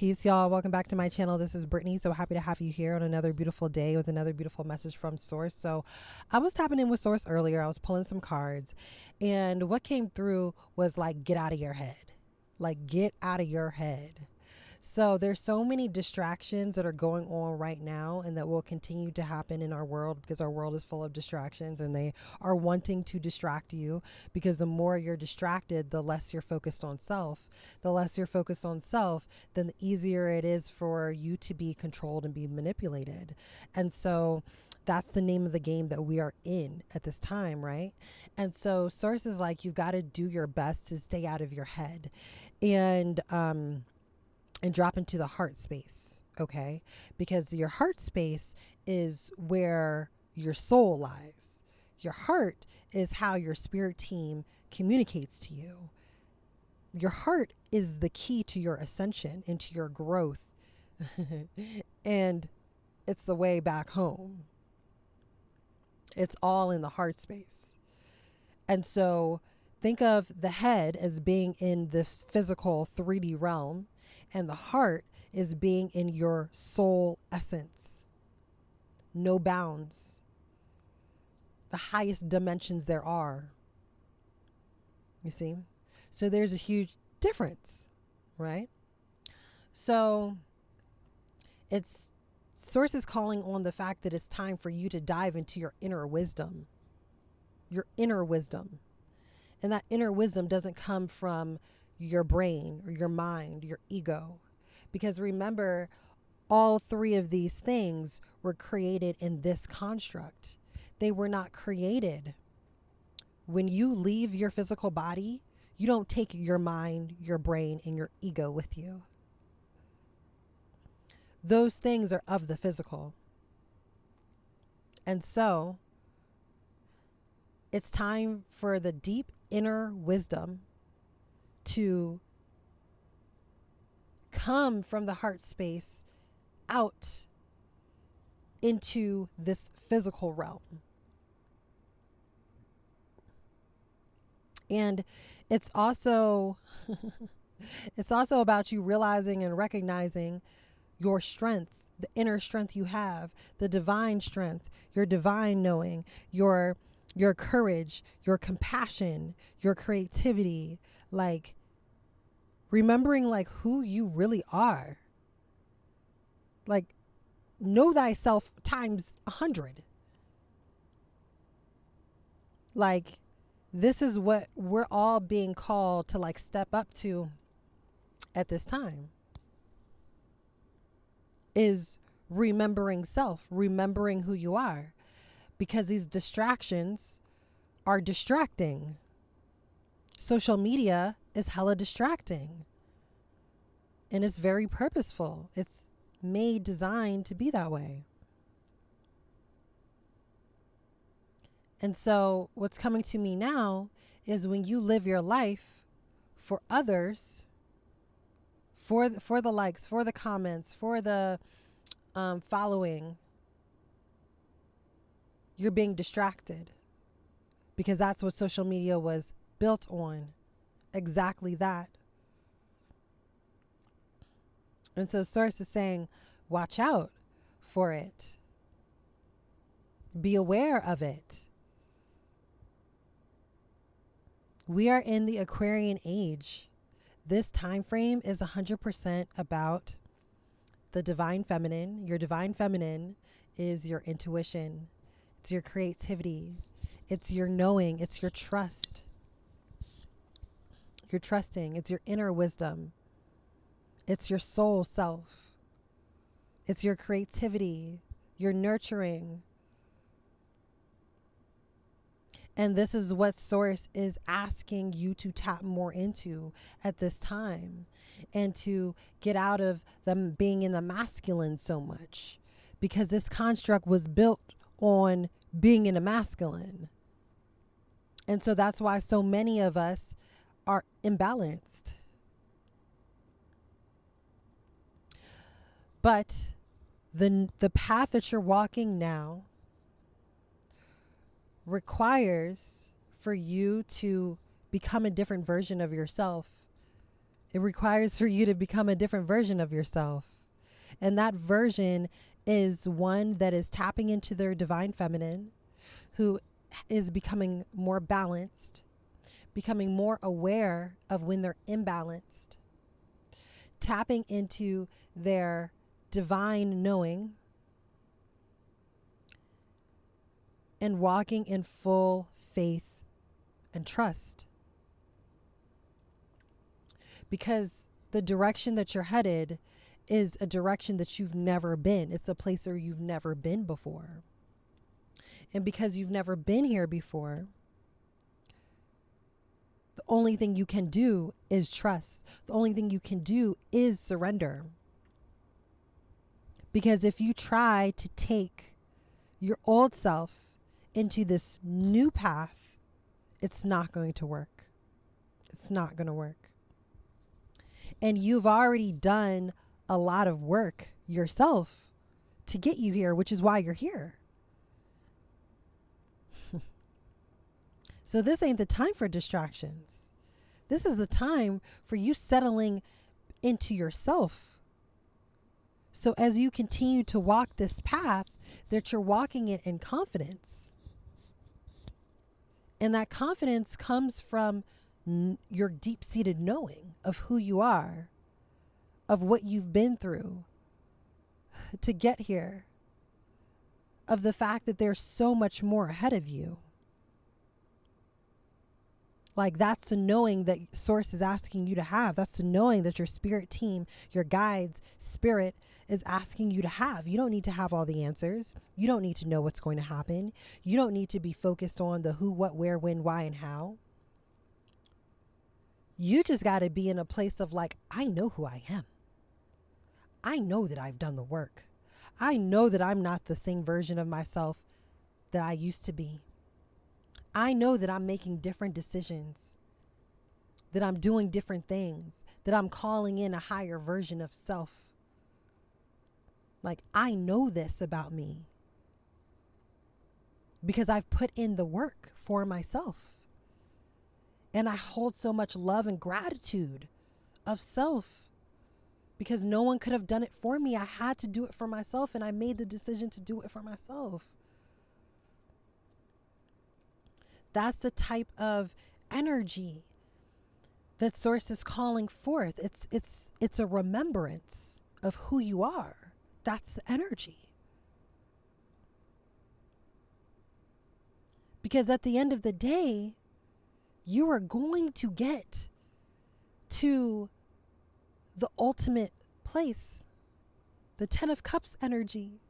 Peace, y'all. Welcome back to my channel. This is Brittany. So happy to have you here on another beautiful day with another beautiful message from Source. So I was tapping in with Source earlier. I was pulling some cards, and what came through was like, get out of your head. Like, get out of your head. So there's so many distractions that are going on right now and that will continue to happen in our world because our world is full of distractions and they are wanting to distract you, because the more you're distracted, the less you're focused on self. The less you're focused on self, then the easier it is for you to be controlled and be manipulated. And so that's the name of the game that we are in at this time, right? And so Source is like, you've got to do your best to stay out of your head and drop into the heart space, okay? Because your heart space is where your soul lies. Your heart is how your spirit team communicates to you. Your heart is the key to your ascension, into your growth. And it's the way back home. It's all in the heart space. And so think of the head as being in this physical 3D realm, and the heart is being in your soul essence. No bounds. The highest dimensions there are. You see? So there's a huge difference, right? So it's Source is calling on the fact that it's time for you to dive into your inner wisdom. Your inner wisdom. And that inner wisdom doesn't come from your brain or your mind, your ego. Because remember, all three of these things were created in this construct. They were not created. When you leave your physical body, you don't take your mind, your brain, and your ego with you. Those things are of the physical. And so it's time for the deep inner wisdom to come from the heart space out into this physical realm. And it's also it's also about you realizing and recognizing your strength, the inner strength you have, the divine strength, your divine knowing, your courage, your compassion, your creativity, like remembering like who you really are. Like, know thyself times 100. Like, this is what we're all being called to like step up to at this time, is remembering self, remembering who you are, because these distractions are distracting. Social media is hella distracting, and it's very purposeful. It's designed to be that way. And so what's coming to me now is when you live your life for others, for the likes, for the comments, for the following, you're being distracted, because that's what social media was built on. Exactly that. And so Source is saying, watch out for it. Be aware of it. We are in the Aquarian age. This time frame is 100% about the divine feminine. Your divine feminine is your intuition. It's your creativity. It's your knowing. It's your trust. You're trusting. It's your inner wisdom. It's your soul self. It's your creativity, your nurturing. And this is what Source is asking you to tap more into at this time, and to get out of them being in the masculine so much, because this construct was built on being in the masculine. And so that's why so many of us are imbalanced. But the path that you're walking now requires for you to become a different version of yourself It requires for you to become a different version of yourself. And that version is one that is tapping into their divine feminine, who is becoming more balanced, becoming more aware of when they're imbalanced, tapping into their divine knowing, and walking in full faith and trust. Because the direction that you're headed is a direction that you've never been. It's a place where you've never been before. And because you've never been here before, the only thing you can do is trust. The only thing you can do is surrender. Because if you try to take your old self into this new path, it's not going to work. It's not going to work. And you've already done a lot of work yourself to get you here, which is why you're here. So this ain't the time for distractions. This is the time for you settling into yourself. So as you continue to walk this path, that you're walking it in confidence. And that confidence comes from your deep-seated knowing of who you are, of what you've been through to get here, of the fact that there's so much more ahead of you. Like, that's the knowing that Source is asking you to have. That's the knowing that your spirit team, your guides, spirit is asking you to have. You don't need to have all the answers. You don't need to know what's going to happen. You don't need to be focused on the who, what, where, when, why, and how. You just got to be in a place of like, I know who I am. I know that I've done the work. I know that I'm not the same version of myself that I used to be. I know that I'm making different decisions, that I'm doing different things, that I'm calling in a higher version of self. Like, I know this about me because I've put in the work for myself. And I hold so much love and gratitude of self because no one could have done it for me. I had to do it for myself, and I made the decision to do it for myself. That's the type of energy that Source is calling forth. It's a remembrance of who you are. That's the energy. Because at the end of the day, you are going to get to the ultimate place, the 10 of Cups energy.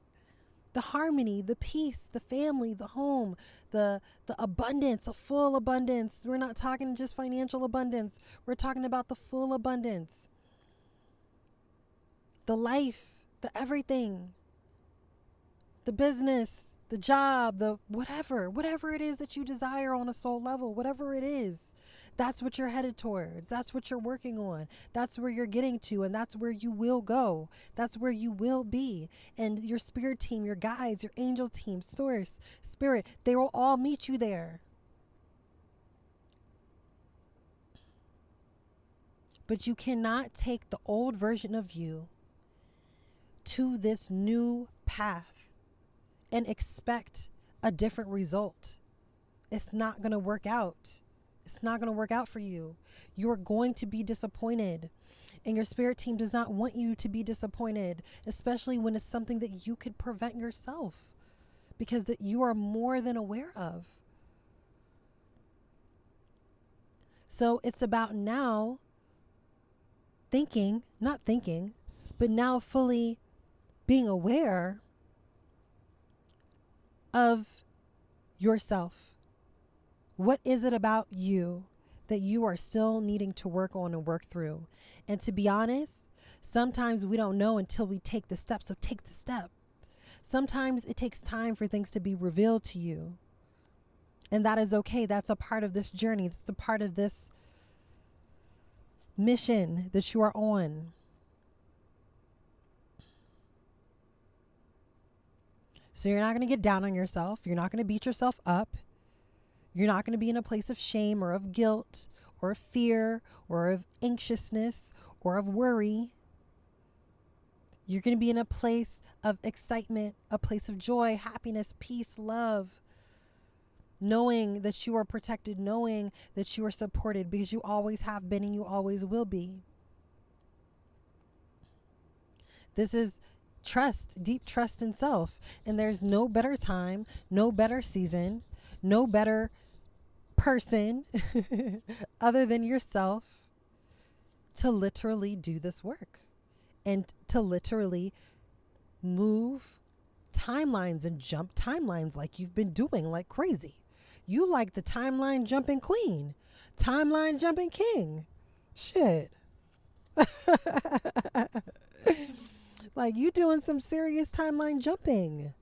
The harmony, the peace, the family, the home, the abundance, a full abundance. We're not talking just financial abundance. We're talking about the full abundance. The life, the everything. The business, the job, the whatever it is that you desire on a soul level, whatever it is. That's what you're headed towards. That's what you're working on. That's where you're getting to, and that's where you will go. That's where you will be. And your spirit team, your guides, your angel team, Source, Spirit, they will all meet you there. But you cannot take the old version of you to this new path and expect a different result. It's not going to work out. It's not going to work out for you. You're going to be disappointed. And your spirit team does not want you to be disappointed, especially when it's something that you could prevent yourself, because that you are more than aware of. So it's about now not thinking, but now fully being aware of yourself. What is it about you that you are still needing to work on and work through? And to be honest, sometimes we don't know until we take the step. So take the step. Sometimes it takes time for things to be revealed to you. And that is okay. That's a part of this journey. That's a part of this mission that you are on. So you're not going to get down on yourself. You're not going to beat yourself up. You're not going to be in a place of shame or of guilt or of fear or of anxiousness or of worry. You're going to be in a place of excitement, a place of joy, happiness, peace, love, knowing that you are protected, knowing that you are supported, because you always have been and you always will be. This is trust, deep trust in self. And there's no better time, no better season, no better person other than yourself to literally do this work and to literally move timelines and jump timelines like you've been doing like crazy. You like the timeline jumping queen, timeline jumping king. Shit. Like, you doing some serious timeline jumping.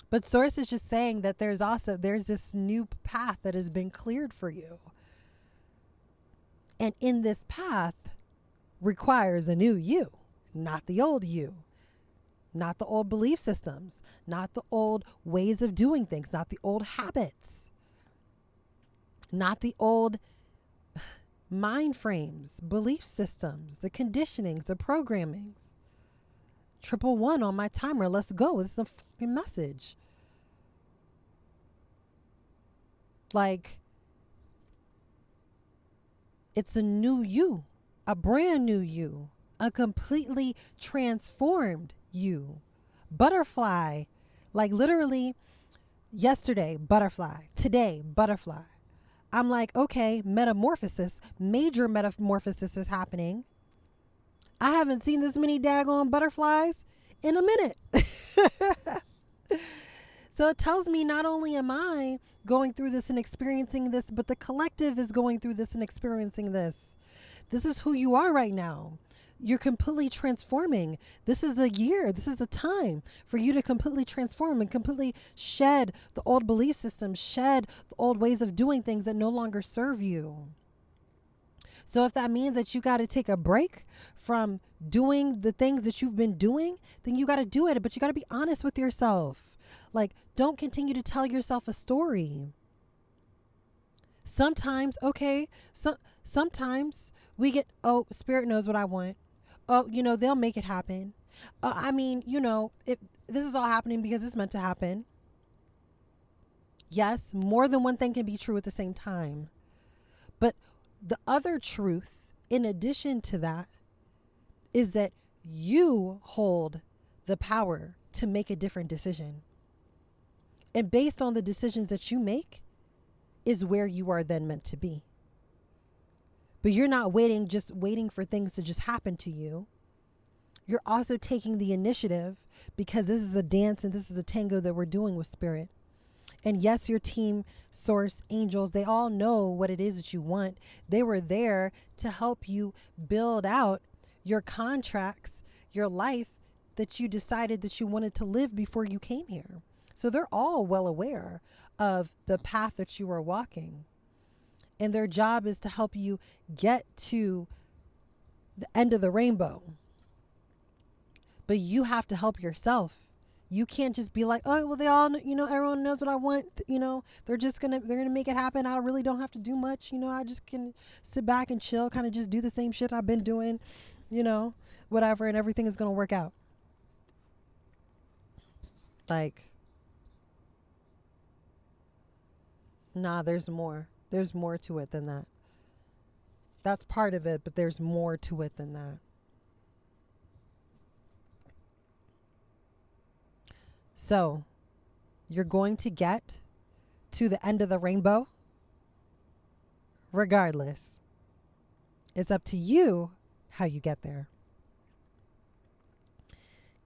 But Source is just saying that there's this new path that has been cleared for you. And in this path requires a new you, not the old you, not the old belief systems, not the old ways of doing things, not the old habits, not the old mind frames, belief systems, the conditionings, the programmings. 111 on my timer. Let's go. This is a fucking message. Like, it's a new you, a brand new you, a completely transformed you. Butterfly, like literally yesterday, butterfly, today, butterfly. I'm like, okay, metamorphosis, major metamorphosis is happening. I haven't seen this many daggone butterflies in a minute. So it tells me not only am I going through this and experiencing this, but the collective is going through this and experiencing this. This is who you are right now. You're completely transforming. This is a year. This is a time for you to completely transform and completely shed the old belief systems, shed the old ways of doing things that no longer serve you. So if that means that you got to take a break from doing the things that you've been doing, then you got to do it. But you got to be honest with yourself. Like, don't continue to tell yourself a story. Sometimes, okay, sometimes we get, oh, Spirit knows what I want. Oh, they'll make it happen. This is all happening because it's meant to happen. Yes, more than one thing can be true at the same time. But the other truth, in addition to that, is that you hold the power to make a different decision. And based on the decisions that you make is where you are then meant to be. But you're not waiting for things to just happen to you. You're also taking the initiative, because this is a dance and this is a tango that we're doing with Spirit. And yes, your team, Source, angels, they all know what it is that you want. They were there to help you build out your contracts, your life that you decided that you wanted to live before you came here. So they're all well aware of the path that you are walking. And their job is to help you get to the end of the rainbow. But you have to help yourself. You can't just be like, oh, well, they all, everyone knows what I want. They're going to make it happen. I really don't have to do much. I just can sit back and chill, kind of just do the same shit I've been doing, whatever. And everything is going to work out. Like, nah, there's more. There's more to it than that. That's part of it, but there's more to it than that. So, you're going to get to the end of the rainbow regardless. It's up to you how you get there.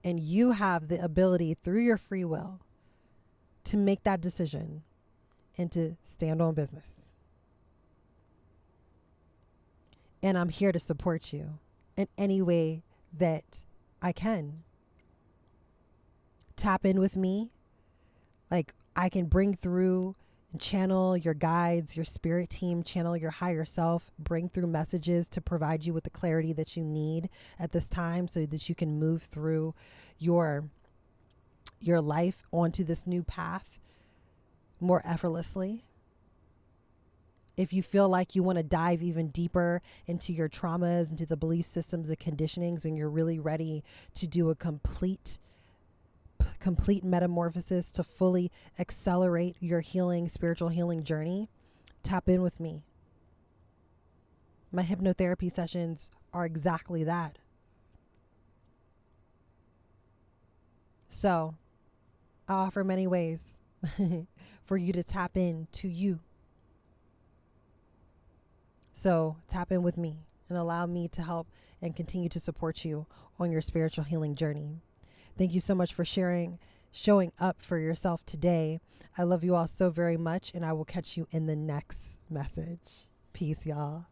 And you have the ability through your free will to make that decision and to stand on business. And I'm here to support you in any way that I can. Tap in with me. Like, I can bring through and channel your guides, your spirit team, channel your higher self, bring through messages to provide you with the clarity that you need at this time so that you can move through your life onto this new path more effortlessly. If you feel like you want to dive even deeper into your traumas, into the belief systems and conditionings, and you're really ready to do a complete metamorphosis to fully accelerate your spiritual healing journey, tap in with me. My hypnotherapy sessions are exactly that. So I offer many ways for you to tap into you. So tap in with me and allow me to help and continue to support you on your spiritual healing journey. Thank you so much for showing up for yourself today. I love you all so very much, and I will catch you in the next message. Peace, y'all.